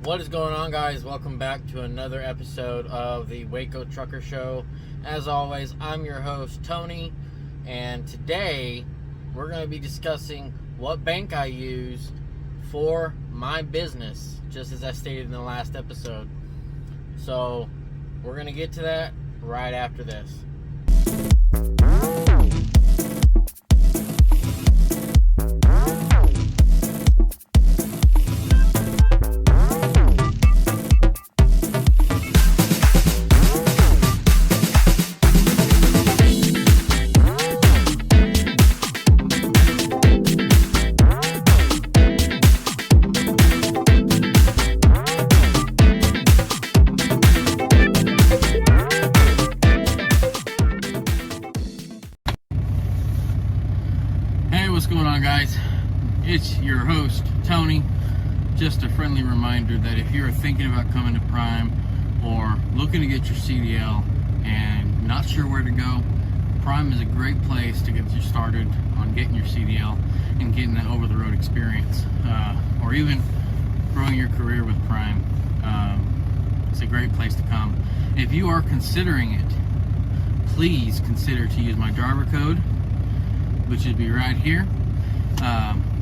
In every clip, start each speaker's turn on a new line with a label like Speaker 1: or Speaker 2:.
Speaker 1: What is going on, guys? Welcome back to another episode of the Waco Trucker Show. As always, I'm your host, Tony, and today we're going to be discussing what bank I use for my business, just as I stated in the last episode. So, we're going to get to that right after this. What's going on, guys? It's your host, Tony. Just a friendly reminder that if you're thinking about coming to Prime or looking to get your CDL and not sure where to go, Prime is a great place to get you started on getting your CDL and getting that over-the-road experience, or even growing your career with Prime. It's a great place to come. If you are considering it, please consider to use my driver code, which would be right here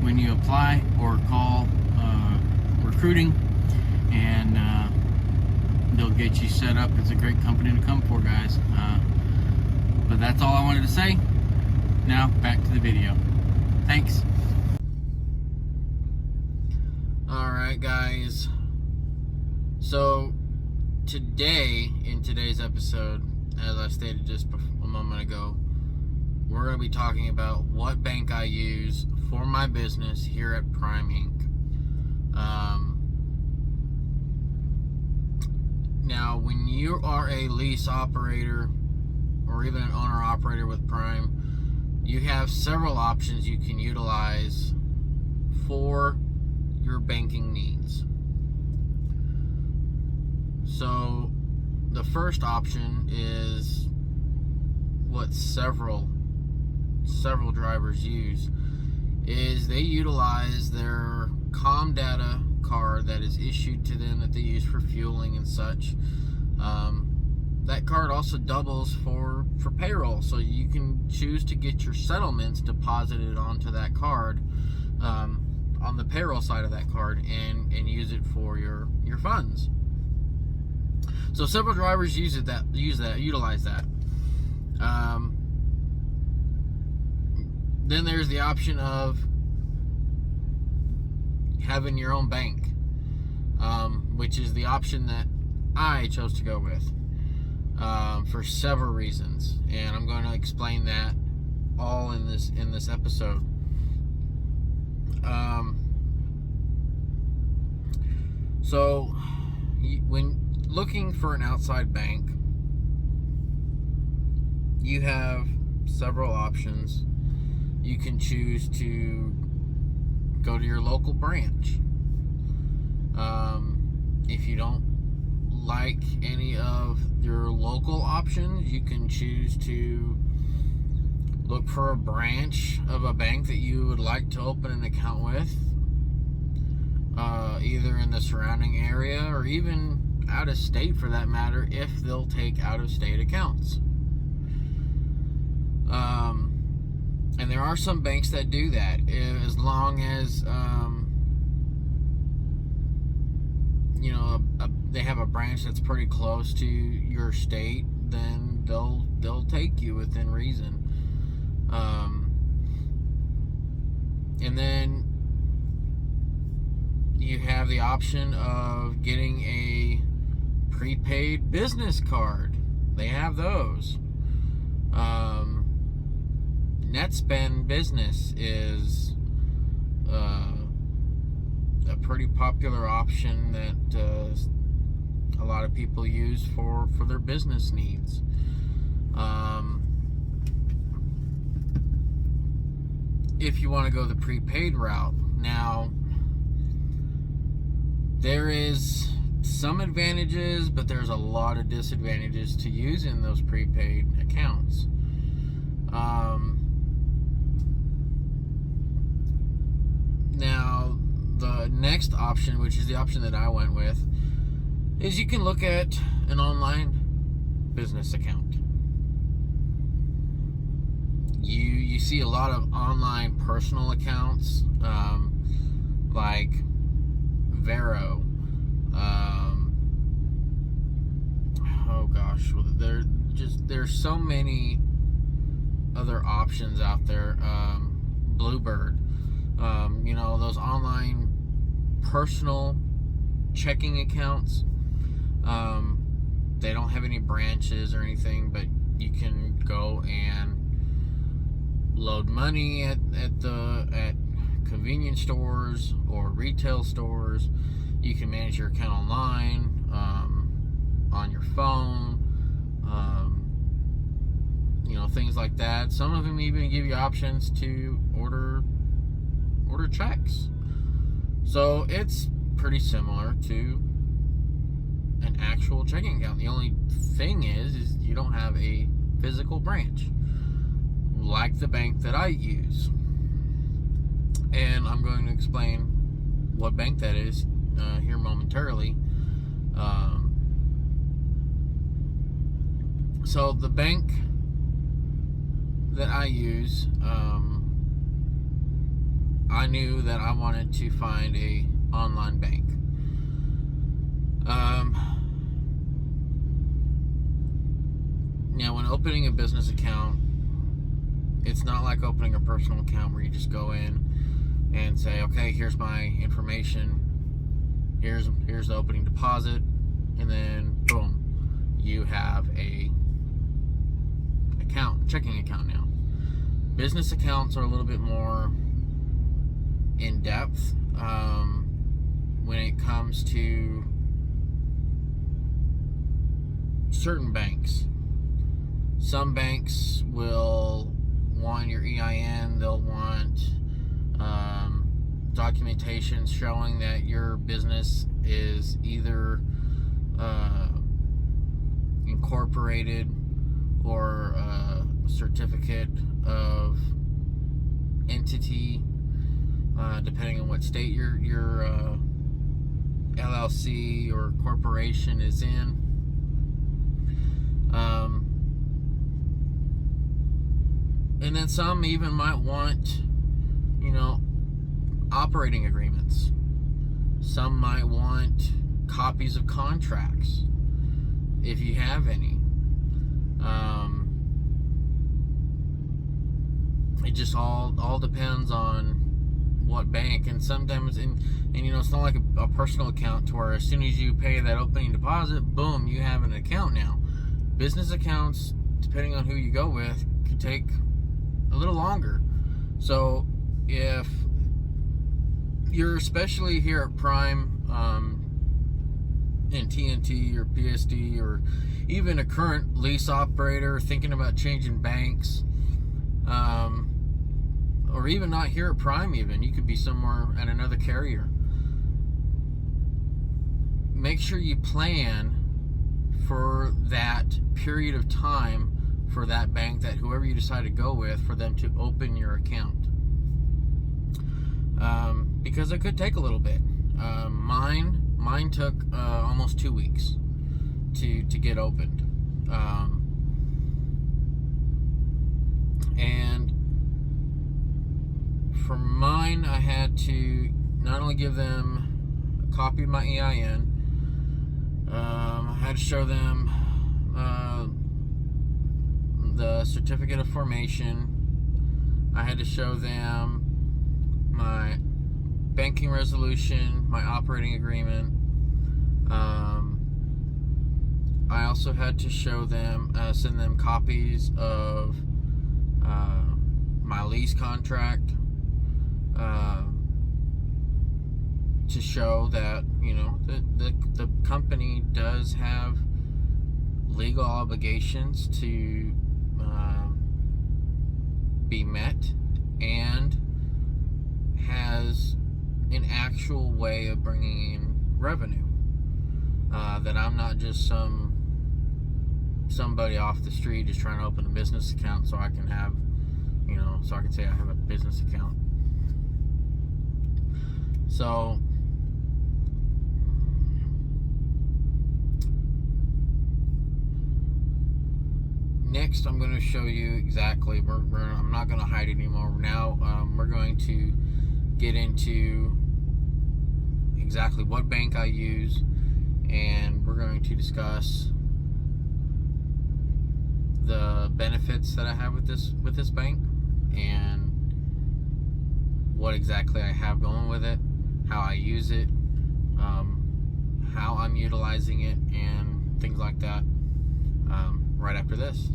Speaker 1: when you apply or call recruiting, and they'll get you set up. It's a great company to come for, guys. But that's all I wanted to say. Now back to the video. Thanks. Alright, guys, so today, in today's episode, as I stated just a moment ago, we're going to be talking about what bank I use for my business here at Prime Inc. Now, when you are a lease operator or even an owner operator with Prime, you have several options you can utilize for your banking needs. So, the first option is what several drivers use, is they utilize their data card that is issued to them that they use for fueling and such. That card also doubles for payroll, so you can choose to get your settlements deposited onto that card, on the payroll side of that card, and use it for your funds. So several drivers utilize that. Then there's the option of having your own bank, which is the option that I chose to go with for several reasons, and I'm going to explain that all in this episode. So when looking for an outside bank, you have several options. You can choose to go to your local branch. If you don't like any of your local options, you can choose to look for a branch of a bank that you would like to open an account with, either in the surrounding area or even out of state, for that matter, if they'll take out of state accounts. And there are some banks that do that. As long as they have a branch that's pretty close to your state, then they'll take you within reason. And then you have the option of getting a prepaid business card. They have those. NetSpend Business is a pretty popular option that a lot of people use for their business needs. If you want to go the prepaid route, now there is some advantages, but there's a lot of disadvantages to using those prepaid accounts. Now, the next option, which is the option that I went with, is you can look at an online business account. You see a lot of online personal accounts, like Vero. Oh gosh, there's so many other options out there. Bluebird, those online personal checking accounts. They don't have any branches or anything, but you can go and load money at convenience stores or retail stores. You can manage your account online, on your phone, things like that. Some of them even give you options to order checks. So it's pretty similar to an actual checking account. The only thing is you don't have a physical branch like the bank that I use. And I'm going to explain what bank that is here momentarily. So the bank that I use, I knew that I wanted to find a online bank. Now, when opening a business account, it's not like opening a personal account where you just go in and say, okay, here's my information, here's the opening deposit, and then boom, you have a checking account now. Business accounts are a little bit more in depth when it comes to certain banks. Some banks will want your EIN, they'll want documentation showing that your business is either incorporated or a certificate of entity, depending on what state your LLC or corporation is in. And then some even might want, operating agreements. Some might want copies of contracts, if you have any. It just all depends on what bank. And sometimes, and it's not like a personal account to where as soon as you pay that opening deposit, boom, you have an account now. Business accounts, depending on who you go with, could take a little longer. So if you're, especially here at Prime, in TNT or PSD, or even a current lease operator thinking about changing banks, or even not here at Prime, even you could be somewhere at another carrier, make sure you plan for that period of time for that bank, that whoever you decide to go with, for them to open your account, because it could take a little bit. Mine took almost 2 weeks to get opened, and for mine, I had to not only give them a copy of my EIN, I had to show them the certificate of formation. I had to show them my banking resolution, my operating agreement. I also had to show them, send them copies of my lease contract, to show that the company does have legal obligations to be met, and has an actual way of bringing in revenue, that I'm not just somebody off the street just trying to open a business account so I can have, so I can say I have a business account. So next, I'm going to show you exactly. I'm not going to hide anymore. Now, we're going to get into exactly what bank I use, and we're going to discuss the benefits that I have with this bank, and what exactly I have going with it, how I use it, how I'm utilizing it, and things like that. Right after this.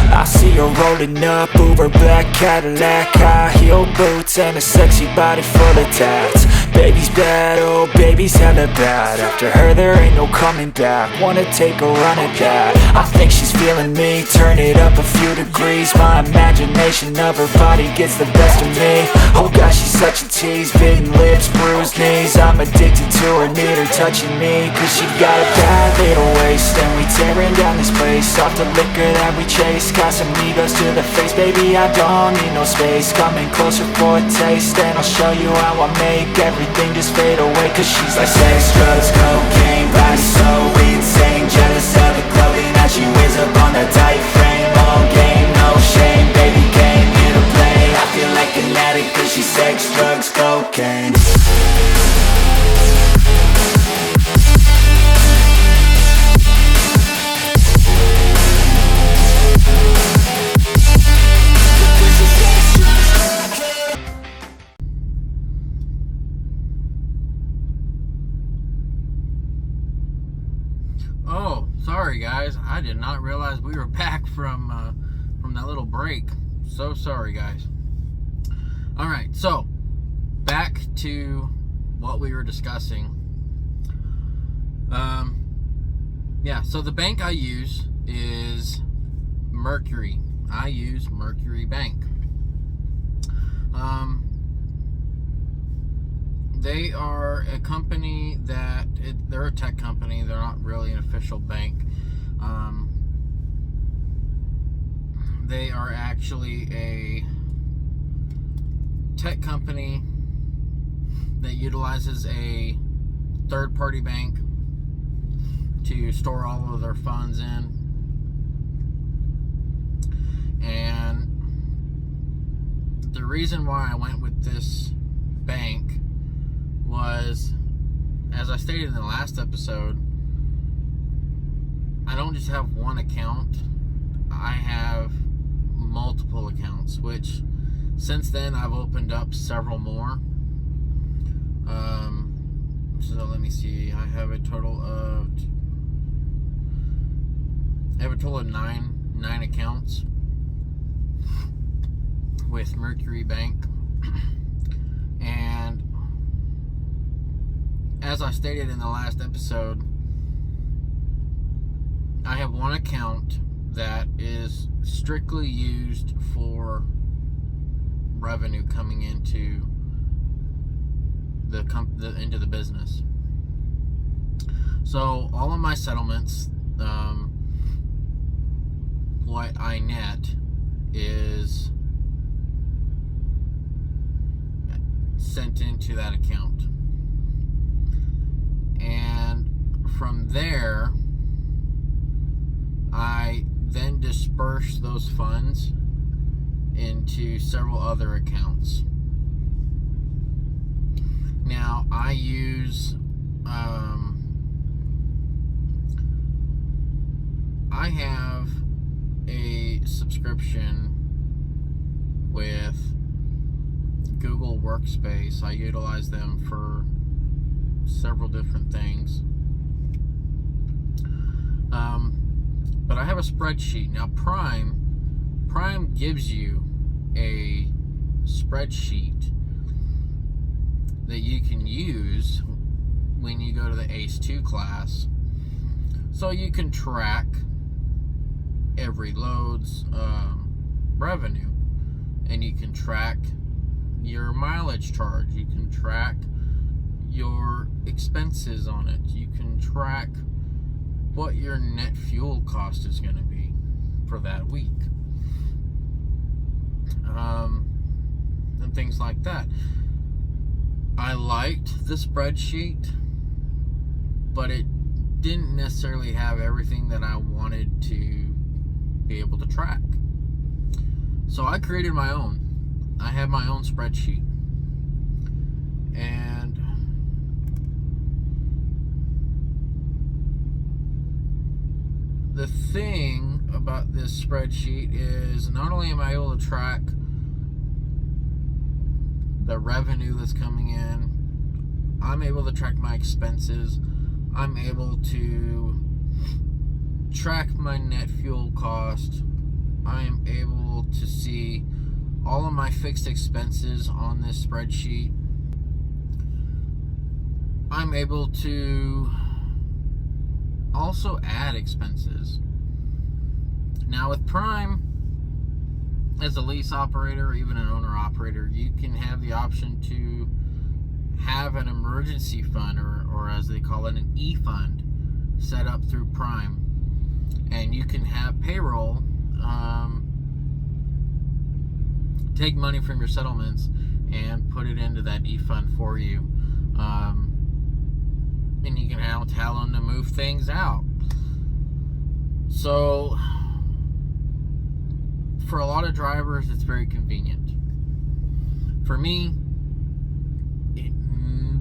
Speaker 2: I see her rolling up, Uber black Cadillac, high heel boots and a sexy body full of tats. Baby's bad, oh baby's hella bad. After her there ain't no coming back. Wanna take a run at that. I think she's feeling me, turn it up a few degrees. My imagination of her body gets the best of me. Oh gosh, she's such a tease, bitten lips, bruised knees. I'm addicted to her, need her touching me, cause she got a bad little waist. And we tearing down this place, off the liquor that we chase. Got some egos to the face, baby, I don't need no space. Coming closer for a taste, and I'll show you how I make everything just fade away. Cause she's like sex, drugs, cocaine, body so insane. Jealous of the clothing that she wears up on that tight frame. All game, no shame, baby came here to play. I feel like an addict cause she's sex, drugs, cocaine.
Speaker 1: Oh, sorry guys, I did not realize we were back from that little break. So sorry guys. Alright, so back to what we were discussing. Yeah, so the bank I use is Mercury. I use Mercury Bank. They are a company that, they're a tech company. They're not really an official bank. They are actually a tech company that utilizes a third-party bank to store all of their funds in. And the reason why I went with this bank was, as I stated in the last episode, I don't just have one account. I have multiple accounts, which since then I've opened up several more. So let me see. I have a total of nine accounts with Mercury Bank. And as I stated in the last episode, I have one account that is strictly used for revenue coming into into the business. So all of my settlements, what I net is sent into that account, and from there I then disperse those funds into several other accounts. Now I use I have a subscription with Google Workspace. I utilize them for several different things. But I have a spreadsheet. Now Prime gives you a spreadsheet that you can use when you go to the ACE 2 class, so you can track every load's revenue, and you can track your mileage charge, you can track your expenses on it. You can track what your net fuel cost is going to be for that week. And things like that. I liked the spreadsheet, but it didn't necessarily have everything that I wanted to be able to track. So I created my own. I have my own spreadsheet. And the thing about this spreadsheet is not only am I able to track the revenue that's coming in, I'm able to track my expenses, I'm able to track my net fuel cost, I am able to see all of my fixed expenses on this spreadsheet. I'm able to also add expenses. Now with Prime, as a lease operator or even an owner operator, you can have the option to have an emergency fund, or as they call it, an e-fund, set up through Prime. And you can have payroll take money from your settlements and put it into that e-fund for you. And you can tell them to move things out. So for a lot of drivers, it's very convenient. For me, it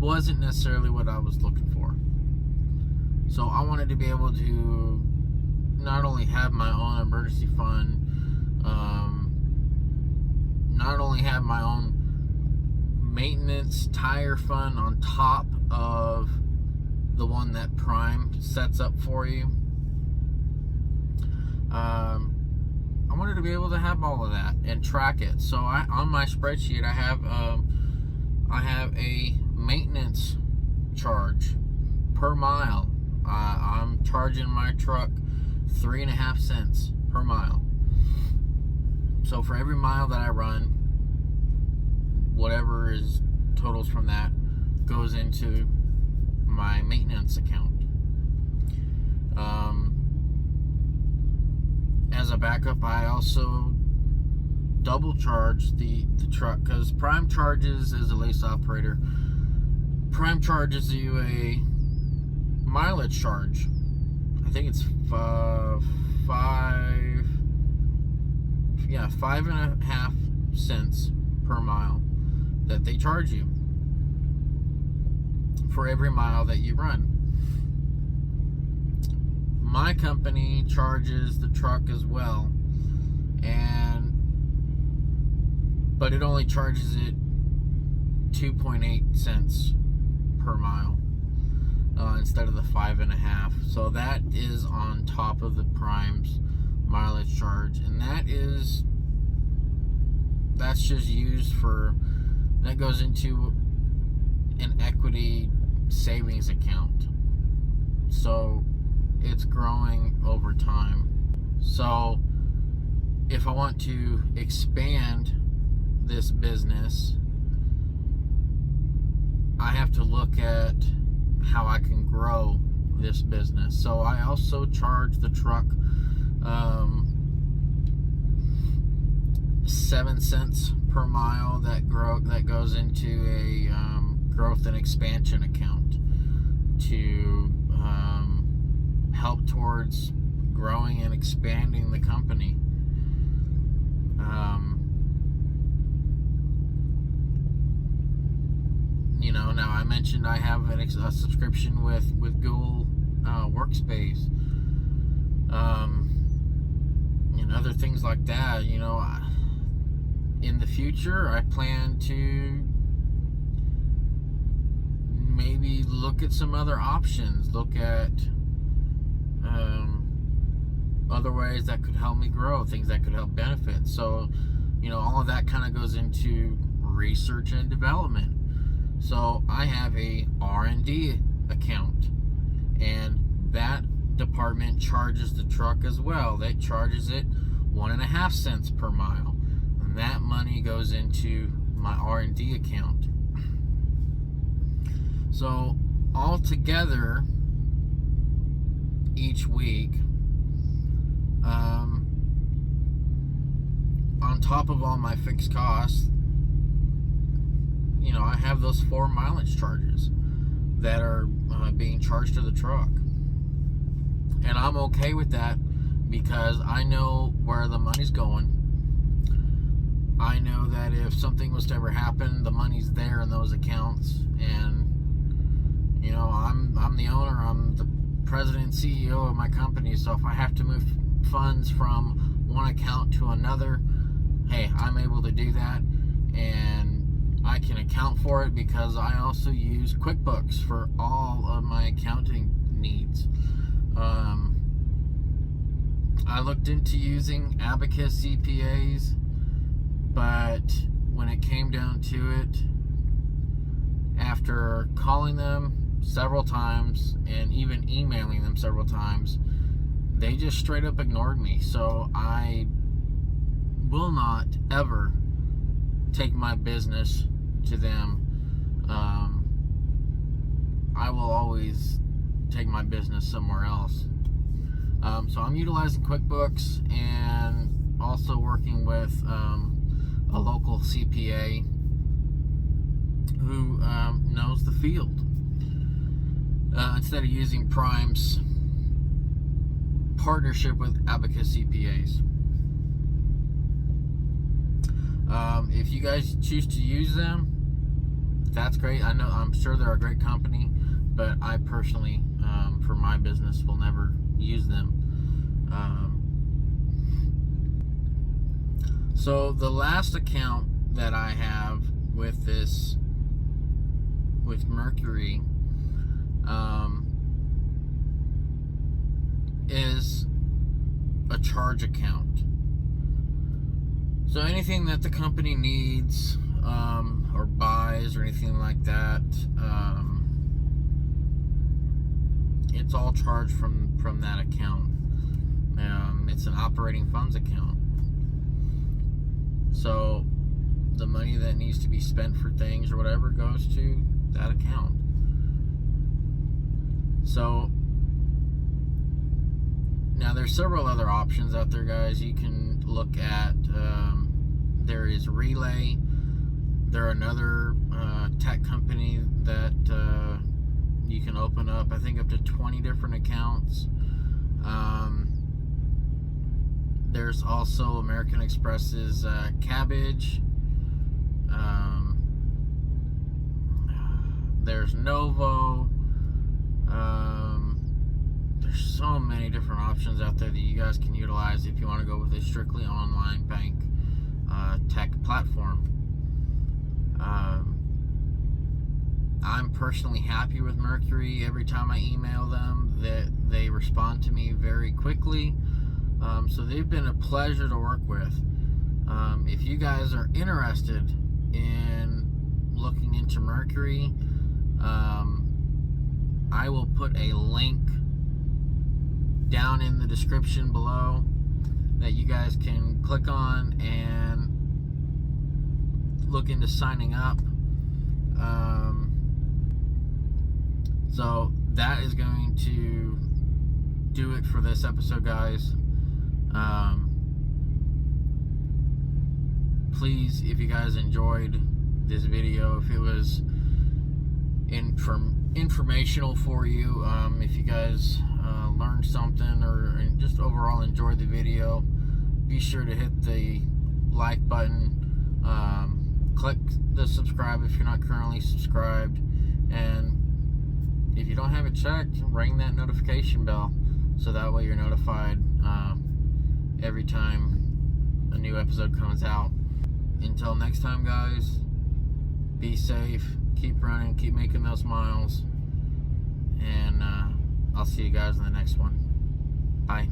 Speaker 1: wasn't necessarily what I was looking for. So I wanted to be able to not only have my own emergency fund, not only have my own maintenance tire fund on top of the one that Prime sets up for you. I wanted to be able to have all of that and track it. So on my spreadsheet, I have a maintenance charge per mile. I'm charging my truck 3.5 cents per mile. So for every mile that I run, whatever is totals from that goes into my maintenance account. As a backup, I also double charge the truck, because Prime charges, as a lease operator, Prime charges you a mileage charge. I think it's 5.5 cents per mile that they charge you for every mile that you run. My company charges the truck as well, but it only charges it 2.8 cents per mile instead of the 5.5. So that is on top of the Prime's mileage charge, and that's just used that goes into an equity savings account. So it's growing over time. So if I want to expand this business, I have to look at how I can grow this business. So I also charge the truck 7 cents per mile that goes into a growth and expansion account to help towards growing and expanding the company. Now I mentioned I have a subscription with Google Workspace, and other things like that. In the future, I plan to maybe look at some other options, look at other ways that could help me grow, things that could help benefit. So, all of that kind of goes into research and development. So I have a R&D account, and that department charges the truck as well. That charges it 1.5 cents per mile, and that money goes into my R&D account. So altogether, each week, on top of all my fixed costs, I have those 4 mileage charges that are being charged to the truck. And I'm okay with that because I know where the money's going. I know that if something was to ever happen, the money's there in those accounts. And, I'm the owner, I'm the president and CEO of my company. So if I have to move funds from one account to another, hey, I'm able to do that. And I can account for it because I also use QuickBooks for all of my accounting needs. I looked into using Abacus CPAs, but when it came down to it, after calling them several times and even emailing them several times, they just straight up ignored me. So I will not ever take my business to them. I will always take my business somewhere else. So I'm utilizing QuickBooks and also working with a local CPA who knows the field. Instead of using Prime's partnership with Abacus CPAs. If you guys choose to use them, that's great. I'm sure they're a great company, but I personally, for my business, will never use them. So the last account that I have with Mercury, is a charge account. So anything that the company needs, or buys, or anything like that, it's all charged from that account. It's an operating funds account. So the money that needs to be spent for things or whatever goes to that account. So now there's several other options out there, guys. You can look at, there is Relay. They're another tech company that you can open up, I think, up to 20 different accounts. There's also American Express's Cabbage. There's Novo. There's so many different options out there that you guys can utilize if you want to go with a strictly online bank tech platform. I'm personally happy with Mercury. Every time I email them, they respond to me very quickly. So they've been a pleasure to work with. If you guys are interested in looking into Mercury, I will put a link down in the description below that you guys can click on and look into signing up. So that is going to do it for this episode, guys. Please, if you guys enjoyed this video, if it was informational for you, if you guys learned something or just overall enjoyed the video, be sure to hit the like button, click the subscribe if you're not currently subscribed, and if you don't have it checked, ring that notification bell so that way you're notified every time a new episode comes out. Until next time, guys, be safe, keep running, keep making those miles, and I'll see you guys in the next one. Bye.